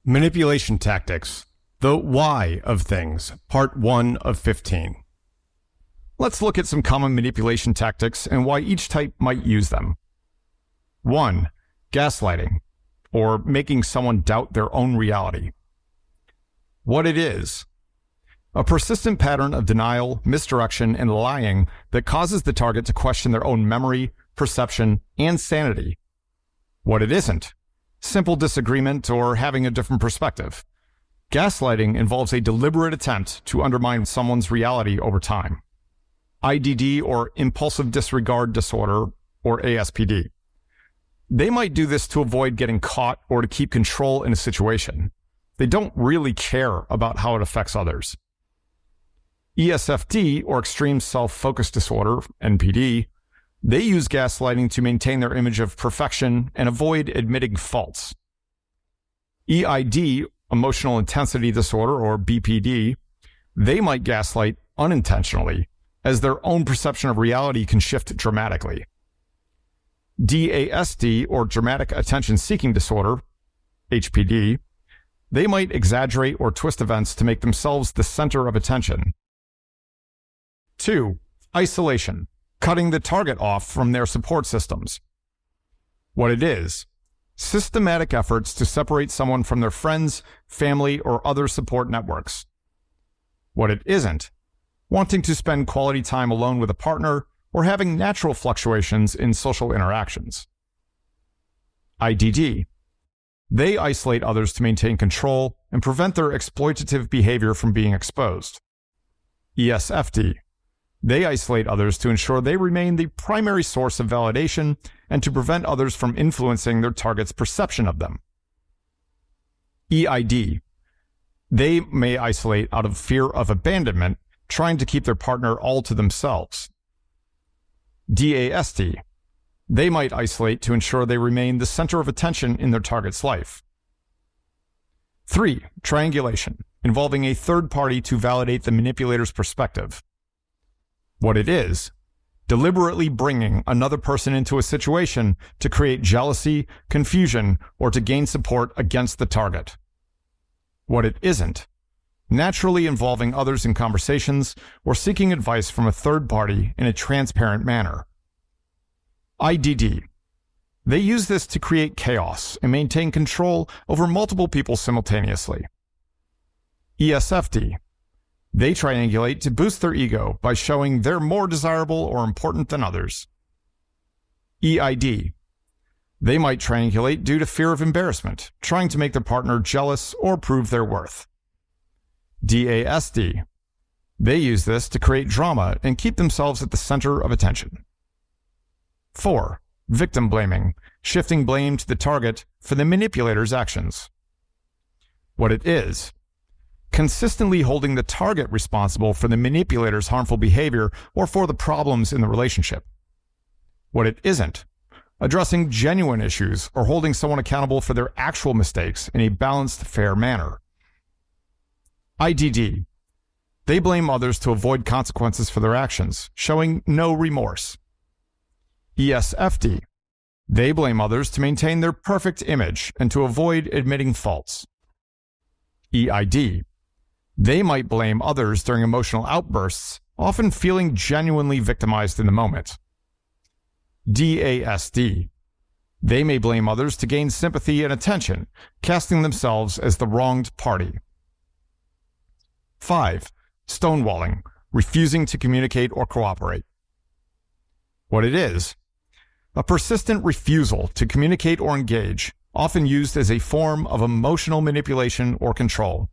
Manipulation Tactics, the Why of Things, Part 1 of 15. Let's look at some common manipulation tactics and why each type might use them. 1. Gaslighting, or making someone doubt their own reality. What it is: a persistent pattern of denial, misdirection, and lying that causes the target to question their own memory, perception, and sanity. What it isn't: simple disagreement or having a different perspective. Gaslighting involves a deliberate attempt to undermine someone's reality over time. IDD, or impulsive disregard disorder, or ASPD. They might do this to avoid getting caught or to keep control in a situation. They don't really care about how it affects others. ESFD, or extreme self-focus disorder, NPD, they use gaslighting to maintain their image of perfection and avoid admitting faults. EID, emotional intensity disorder, or BPD, they might gaslight unintentionally, as their own perception of reality can shift dramatically. DASD, or dramatic attention-seeking disorder, HPD, they might exaggerate or twist events to make themselves the center of attention. 2. Isolation, cutting the target off from their support systems. What it is: systematic efforts to separate someone from their friends, family, or other support networks. What it isn't: wanting to spend quality time alone with a partner or having natural fluctuations in social interactions. IDD, they isolate others to maintain control and prevent their exploitative behavior from being exposed. ESFD, they isolate others to ensure they remain the primary source of validation and to prevent others from influencing their target's perception of them. EID, they may isolate out of fear of abandonment, trying to keep their partner all to themselves. DASD, they might isolate to ensure they remain the center of attention in their target's life. 3. Triangulation, involving a third party to validate the manipulator's perspective. What it is: deliberately bringing another person into a situation to create jealousy, confusion, or to gain support against the target. What it isn't: naturally involving others in conversations or seeking advice from a third party in a transparent manner. IDD, they use this to create chaos and maintain control over multiple people simultaneously. ESFD, they triangulate to boost their ego by showing they're more desirable or important than others. EID, they might triangulate due to fear of embarrassment, trying to make their partner jealous or prove their worth. DASD, they use this to create drama and keep themselves at the center of attention. 4. Victim blaming, shifting blame to the target for the manipulator's actions. What it is: consistently holding the target responsible for the manipulator's harmful behavior or for the problems in the relationship. What it isn't: addressing genuine issues or holding someone accountable for their actual mistakes in a balanced, fair manner. IDD, they blame others to avoid consequences for their actions, showing no remorse. ESFD, they blame others to maintain their perfect image and to avoid admitting faults. EID, they might blame others during emotional outbursts, often feeling genuinely victimized in the moment. DASD, they may blame others to gain sympathy and attention, casting themselves as the wronged party. 5. Stonewalling, refusing to communicate or cooperate. What it is: a persistent refusal to communicate or engage, often used as a form of emotional manipulation or control.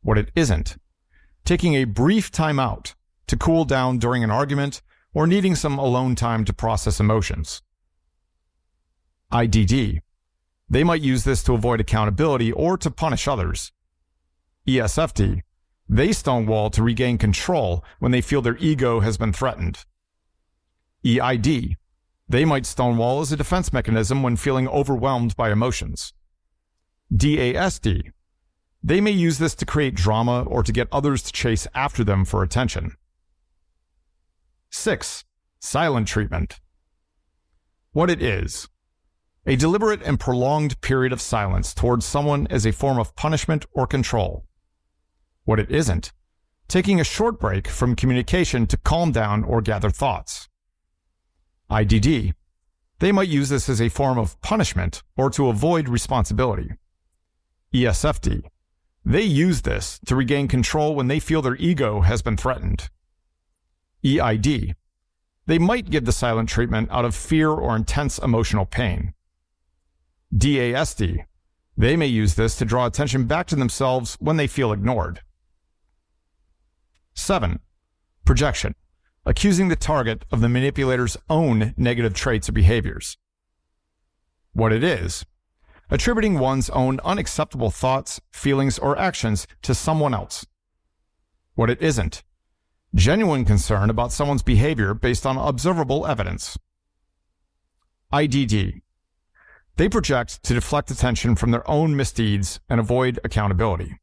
What it isn't: taking a brief time out to cool down during an argument or needing some alone time to process emotions. IDD, they might use this to avoid accountability or to punish others. ESFD, they stonewall to regain control when they feel their ego has been threatened. EID, they might stonewall as a defense mechanism when feeling overwhelmed by emotions. DASD, they may use this to create drama or to get others to chase after them for attention. 6. Silent treatment. What it is: A deliberate and prolonged period of silence towards someone as a form of punishment or control. What it isn't. Taking a short break from communication to calm down or gather thoughts. IDD. They might use this as a form of punishment or to avoid responsibility. ESFD. They use this to regain control when they feel their ego has been threatened. EID. They might give the silent treatment out of fear or intense emotional pain. DASD. They may use this to draw attention back to themselves when they feel ignored. 7. Projection. Accusing the target of the manipulator's own negative traits or behaviors. What it is. Attributing one's own unacceptable thoughts, feelings, or actions to someone else. What it isn't. Genuine concern about someone's behavior based on observable evidence. IDD. They project to deflect attention from their own misdeeds and avoid accountability.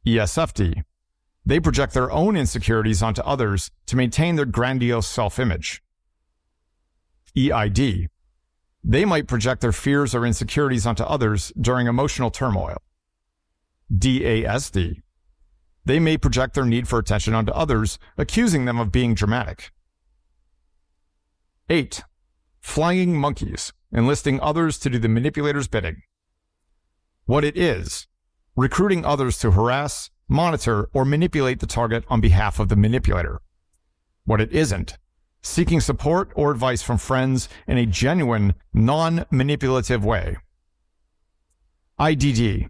ESFD. They project their own insecurities onto others to maintain their grandiose self-image. EID. They might project their fears or insecurities onto others during emotional turmoil. DASD. They may project their need for attention onto others, accusing them of being dramatic. 8. Flying monkeys, enlisting others to do the manipulator's bidding. What it is. Recruiting others to harass, monitor, or manipulate the target on behalf of the manipulator. What it isn't. Seeking support or advice from friends in a genuine, non-manipulative way. IDD.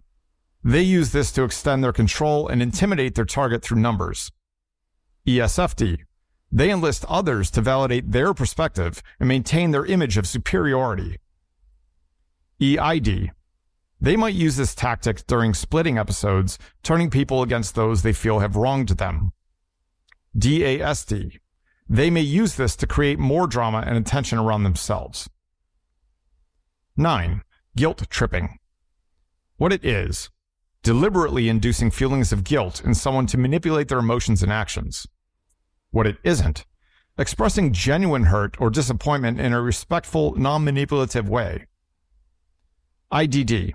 They use this to extend their control and intimidate their target through numbers. ESFD. They enlist others to validate their perspective and maintain their image of superiority. EID. They might use this tactic during splitting episodes, turning people against those they feel have wronged them. DASD. They may use this to create more drama and attention around themselves. 9. Guilt tripping. What it is. Deliberately inducing feelings of guilt in someone to manipulate their emotions and actions. What it isn't. Expressing genuine hurt or disappointment in a respectful, non-manipulative way. IDD.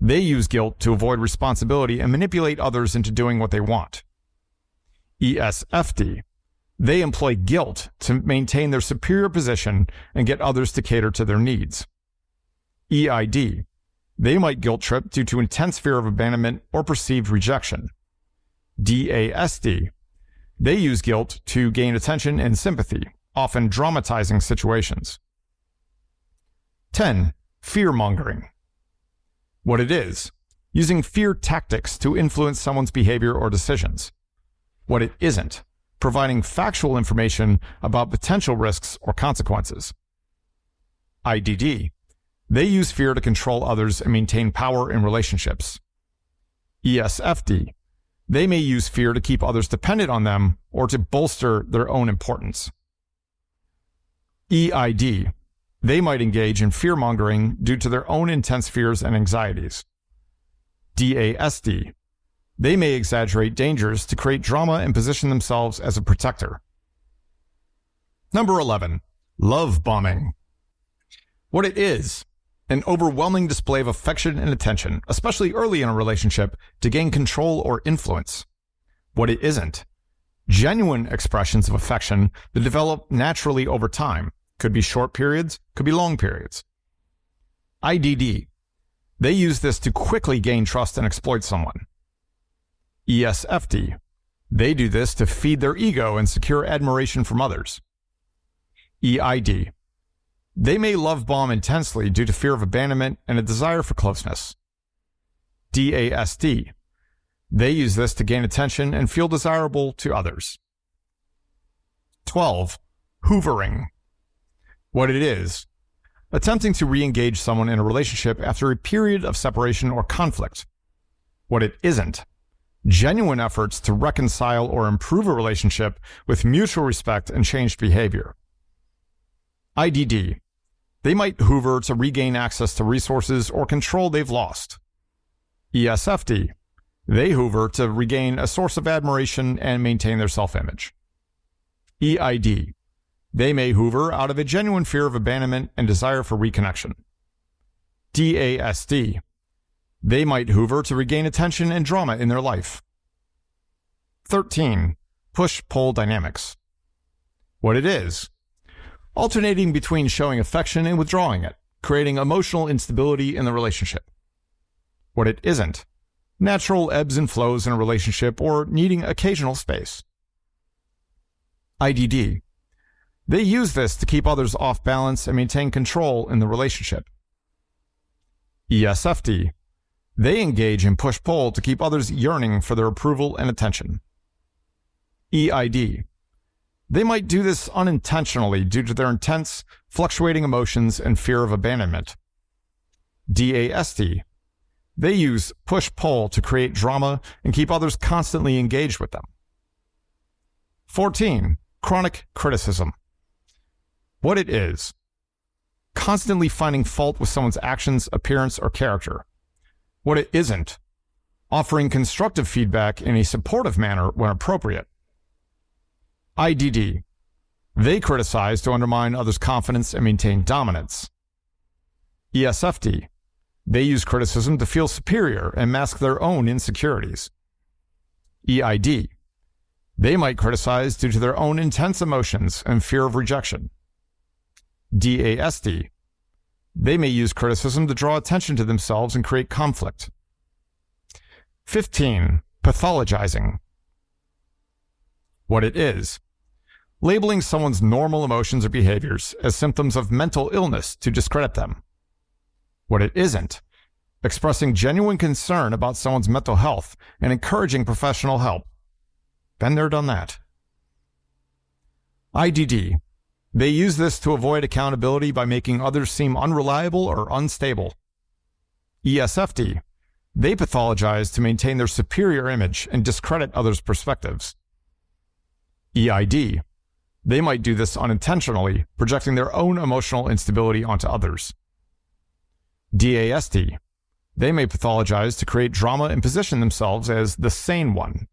They use guilt to avoid responsibility and manipulate others into doing what they want. ESFD. They employ guilt to maintain their superior position and get others to cater to their needs. EID. They might guilt trip due to intense fear of abandonment or perceived rejection. DASD. They use guilt to gain attention and sympathy, often dramatizing situations. 10. Fear-mongering. What it is. Using fear tactics to influence someone's behavior or decisions. What it isn't. Providing factual information about potential risks or consequences. IDD. They use fear to control others and maintain power in relationships. ESFD. They may use fear to keep others dependent on them or to bolster their own importance. EID. They might engage in fear-mongering due to their own intense fears and anxieties. DASD. They may exaggerate dangers to create drama and position themselves as a protector. Number 11. Love bombing. What it is. An overwhelming display of affection and attention, especially early in a relationship, to gain control or influence. What it isn't. Genuine expressions of affection that develop naturally over time. Could be short periods, could be long periods. IDD. They use this to quickly gain trust and exploit someone. ESFD. They do this to feed their ego and secure admiration from others. EID. They may love bomb intensely due to fear of abandonment and a desire for closeness. DASD. They use this to gain attention and feel desirable to others. 12. Hoovering. What it is. Attempting to re-engage someone in a relationship after a period of separation or conflict. What it isn't. Genuine efforts to reconcile or improve a relationship with mutual respect and changed behavior. IDD. They might hoover to regain access to resources or control they've lost. ESFD. They hoover to regain a source of admiration and maintain their self-image. EID. They may hoover out of a genuine fear of abandonment and desire for reconnection. DASD. They might hoover to regain attention and drama in their life. 13. Push-pull dynamics. What it is: alternating between showing affection and withdrawing it, creating emotional instability in the relationship. What it isn't: natural ebbs and flows in a relationship or needing occasional space. IDD. They use this to keep others off balance and maintain control in the relationship. ESFD. They engage in push-pull to keep others yearning for their approval and attention. EID. They might do this unintentionally due to their intense, fluctuating emotions and fear of abandonment. DASD. They use push-pull to create drama and keep others constantly engaged with them. 14. Chronic criticism. What it is: constantly finding fault with someone's actions, appearance, or character. What it isn't: offering constructive feedback in a supportive manner when appropriate. IDD. They criticize to undermine others' confidence and maintain dominance. ESFD. They use criticism to feel superior and mask their own insecurities. EID. They might criticize due to their own intense emotions and fear of rejection. DASD. They may use criticism to draw attention to themselves and create conflict. 15. Pathologizing. What it is: labeling someone's normal emotions or behaviors as symptoms of mental illness to discredit them. What it isn't: expressing genuine concern about someone's mental health and encouraging professional help. Been there, done that. IDD. They use this to avoid accountability by making others seem unreliable or unstable. ESFD. They pathologize to maintain their superior image and discredit others' perspectives. EID. They might do this unintentionally, projecting their own emotional instability onto others. DASD. They may pathologize to create drama and position themselves as the sane one.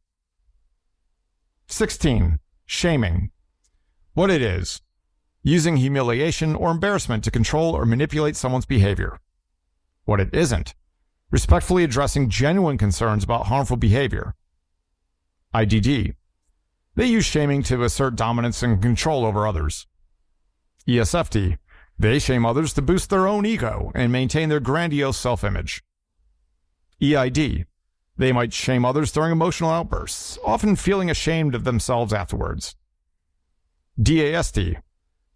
16. Shaming. What it is: using humiliation or embarrassment to control or manipulate someone's behavior. What it isn't: respectfully addressing genuine concerns about harmful behavior. IDD. They use shaming to assert dominance and control over others. ESFD. They shame others to boost their own ego and maintain their grandiose self-image. EID. They might shame others during emotional outbursts, often feeling ashamed of themselves afterwards. DASD.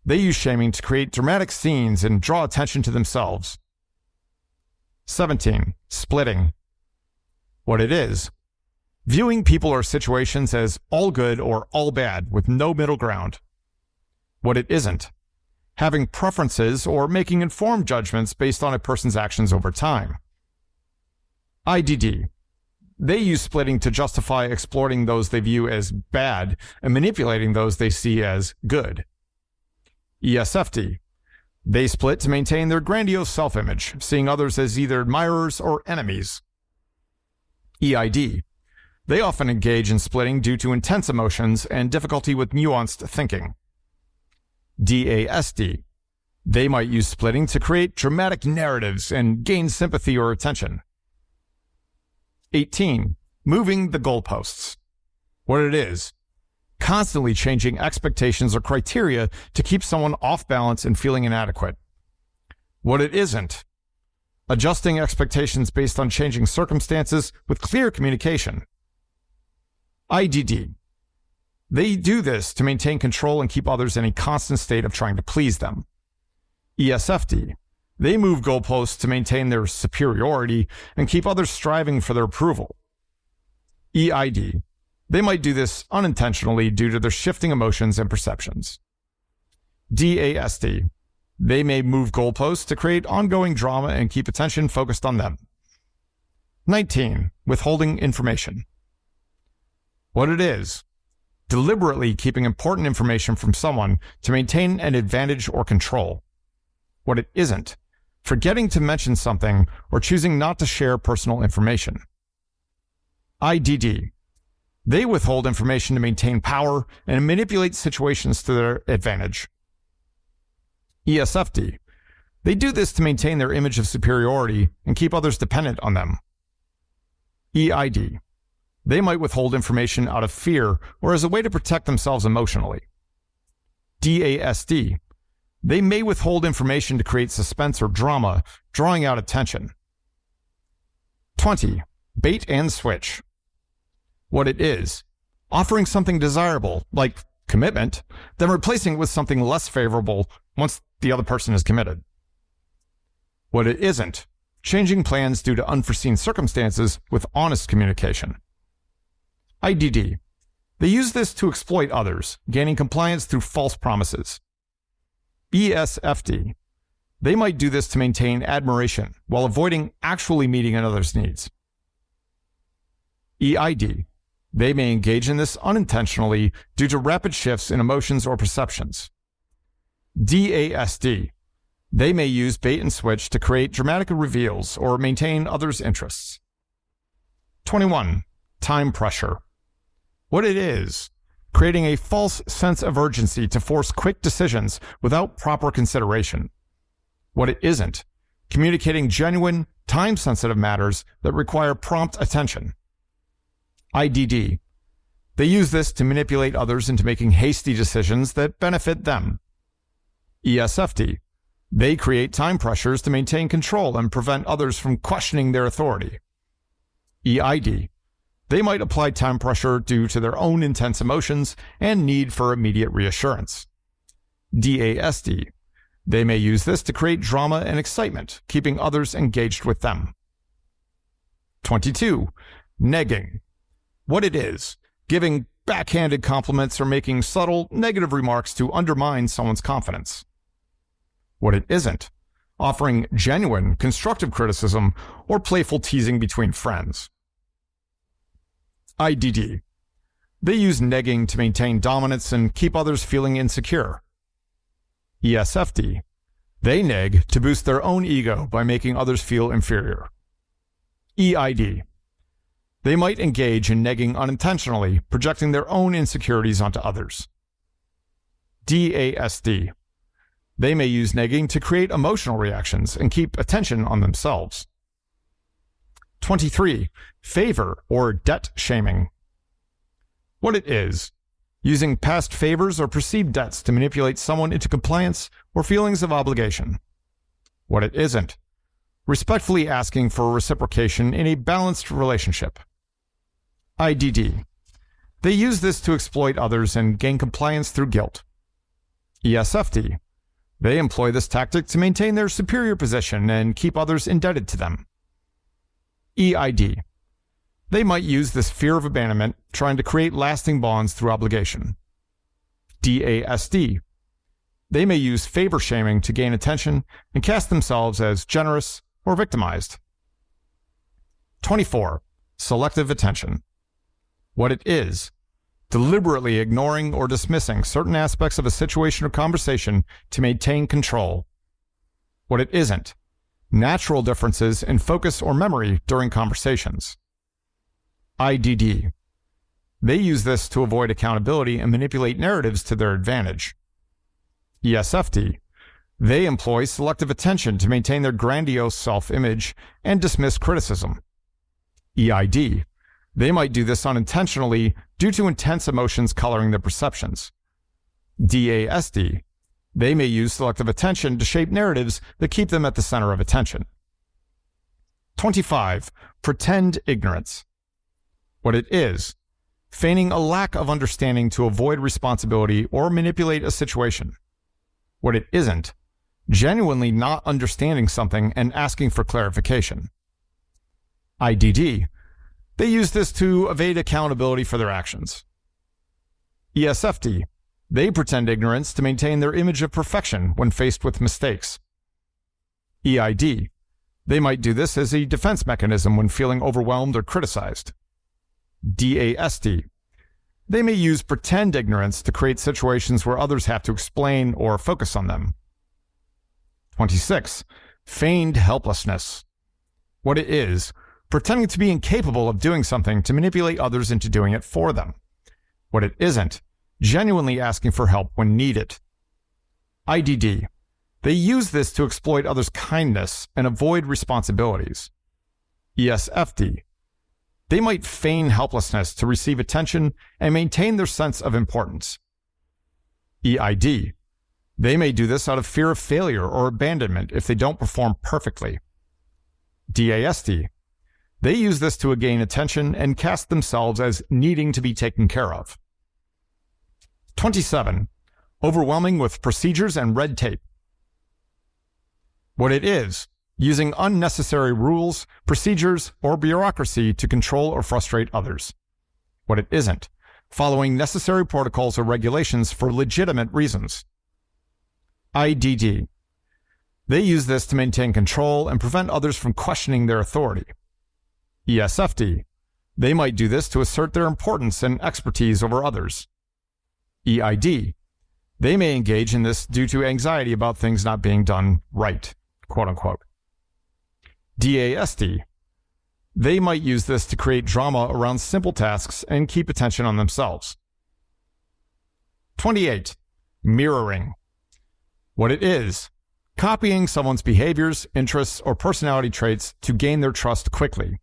They use shaming to create dramatic scenes and draw attention to themselves. 17. Splitting. What it is: viewing people or situations as all good or all bad with no middle ground. What it isn't: having preferences or making informed judgments based on a person's actions over time. IDD. They use splitting to justify exploiting those they view as bad and manipulating those they see as good. ESFD. They split to maintain their grandiose self-image, seeing others as either admirers or enemies. EID. They often engage in splitting due to intense emotions and difficulty with nuanced thinking. DASD. They might use splitting to create dramatic narratives and gain sympathy or attention. 18. Moving the goalposts. What it is: constantly changing expectations or criteria to keep someone off balance and feeling inadequate. What it isn't: adjusting expectations based on changing circumstances with clear communication. IDD. They do this to maintain control and keep others in a constant state of trying to please them. ESFD. They move goalposts to maintain their superiority and keep others striving for their approval. EID. They might do this unintentionally due to their shifting emotions and perceptions. DASD. They may move goalposts to create ongoing drama and keep attention focused on them. 19. Withholding information. What it is: deliberately keeping important information from someone to maintain an advantage or control. What it isn't: forgetting to mention something or choosing not to share personal information. IDD. They withhold information to maintain power and manipulate situations to their advantage. ESFD. They do this to maintain their image of superiority and keep others dependent on them. EID. They might withhold information out of fear or as a way to protect themselves emotionally. DASD. They may withhold information to create suspense or drama, drawing out attention. 20. Bait and switch. What it is: offering something desirable, like commitment, then replacing it with something less favorable once the other person is committed. What it isn't: changing plans due to unforeseen circumstances with honest communication. IDD. They use this to exploit others, gaining compliance through false promises. ESFD. They might do this to maintain admiration while avoiding actually meeting another's needs. EID. They may engage in this unintentionally due to rapid shifts in emotions or perceptions. DASD. They may use bait and switch to create dramatic reveals or maintain others' interests. 21. Time pressure. What it is: creating a false sense of urgency to force quick decisions without proper consideration. What it isn't: communicating genuine, time-sensitive matters that require prompt attention. IDD. They use this to manipulate others into making hasty decisions that benefit them. ESFD. They create time pressures to maintain control and prevent others from questioning their authority. EID. They might apply time pressure due to their own intense emotions and need for immediate reassurance. DASD. They may use this to create drama and excitement, keeping others engaged with them. 22. Negging. What it is: giving backhanded compliments or making subtle, negative remarks to undermine someone's confidence. What it isn't: offering genuine, constructive criticism or playful teasing between friends. IDD. They use negging to maintain dominance and keep others feeling insecure. ESFD. They neg to boost their own ego by making others feel inferior. EID. They might engage in negging unintentionally, projecting their own insecurities onto others. DASD. They may use negging to create emotional reactions and keep attention on themselves. 23. Favor or debt shaming. What it is: using past favors or perceived debts to manipulate someone into compliance or feelings of obligation. What it isn't: respectfully asking for reciprocation in a balanced relationship. IDD. They use this to exploit others and gain compliance through guilt. ESFD. They employ this tactic to maintain their superior position and keep others indebted to them. EID. They might use this fear of abandonment, trying to create lasting bonds through obligation. DASD. They may use favor shaming to gain attention and cast themselves as generous or victimized. 24. Selective attention. What it is: deliberately ignoring or dismissing certain aspects of a situation or conversation to maintain control. What it isn't: natural differences in focus or memory during conversations. IDD. They use this to avoid accountability and manipulate narratives to their advantage. ESFD. They employ selective attention to maintain their grandiose self-image and dismiss criticism. EID. They might do this unintentionally due to intense emotions coloring their perceptions. DASD. They may use selective attention to shape narratives that keep them at the center of attention. 25. Pretend ignorance. What it is: feigning a lack of understanding to avoid responsibility or manipulate a situation. What it isn't: genuinely not understanding something and asking for clarification. IDD. They use this to evade accountability for their actions. ESFD. They pretend ignorance to maintain their image of perfection when faced with mistakes. EID. They might do this as a defense mechanism when feeling overwhelmed or criticized. DASD. They may use pretend ignorance to create situations where others have to explain or focus on them. 26. Feigned helplessness. What it is: pretending to be incapable of doing something to manipulate others into doing it for them. What it isn't, genuinely asking for help when needed. IDD. They use this to exploit others' kindness and avoid responsibilities. ESFD. They might feign helplessness to receive attention and maintain their sense of importance. EID. They may do this out of fear of failure or abandonment if they don't perform perfectly. DASD. They use this to gain attention and cast themselves as needing to be taken care of. 27. Overwhelming with procedures and red tape. What it is, using unnecessary rules, procedures, or bureaucracy to control or frustrate others. What it isn't, following necessary protocols or regulations for legitimate reasons. IDD. They use this to maintain control and prevent others from questioning their authority. ESFD. They might do this to assert their importance and expertise over others. EID. They may engage in this due to anxiety about things not being done right, quote unquote. DASD. They might use this to create drama around simple tasks and keep attention on themselves. 28. Mirroring. What it is, copying someone's behaviors, interests, or personality traits to gain their trust quickly.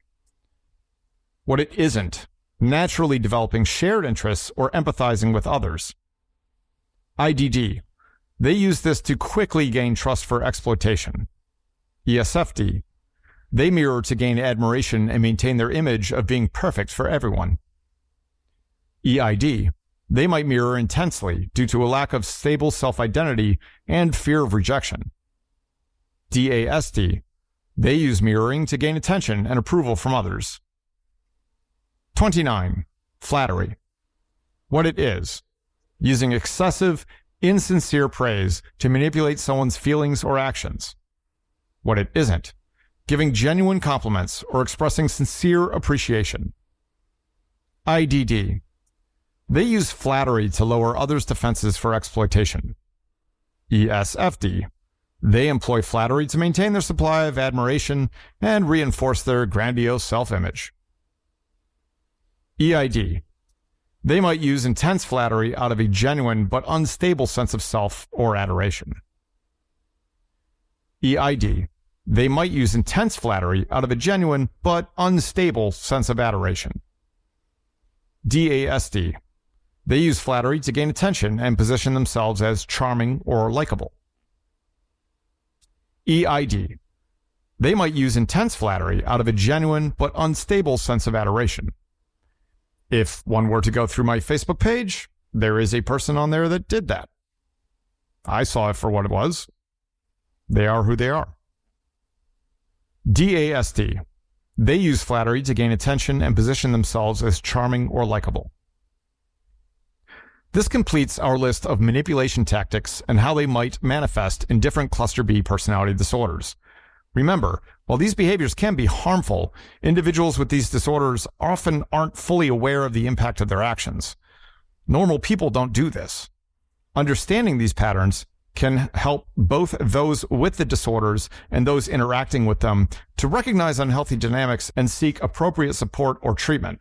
What it isn't, naturally developing shared interests or empathizing with others. IDD. They use this to quickly gain trust for exploitation. ESFD. They mirror to gain admiration and maintain their image of being perfect for everyone. EID. They might mirror intensely due to a lack of stable self-identity and fear of rejection. DASD. They use mirroring to gain attention and approval from others. 29. Flattery. What it is, using excessive, insincere praise to manipulate someone's feelings or actions. What it isn't, giving genuine compliments or expressing sincere appreciation. IDD. They use flattery to lower others' defenses for exploitation. ESFD. They employ flattery to maintain their supply of admiration and reinforce their grandiose self-image. EID. They might use intense flattery out of a genuine but unstable sense of self or adoration. EID. They might use intense flattery out of a genuine but unstable sense of adoration. DASD. They use flattery to gain attention and position themselves as charming or likable. EID. They might use intense flattery out of a genuine but unstable sense of adoration. If one were to go through my Facebook page, there is a person on there that did that. I saw it for what it was. They are who they are. DASD. They use flattery to gain attention and position themselves as charming or likable. This completes our list of manipulation tactics and how they might manifest in different cluster B personality disorders. Remember, while these behaviors can be harmful, individuals with these disorders often aren't fully aware of the impact of their actions. Normal people don't do this. Understanding these patterns can help both those with the disorders and those interacting with them to recognize unhealthy dynamics and seek appropriate support or treatment.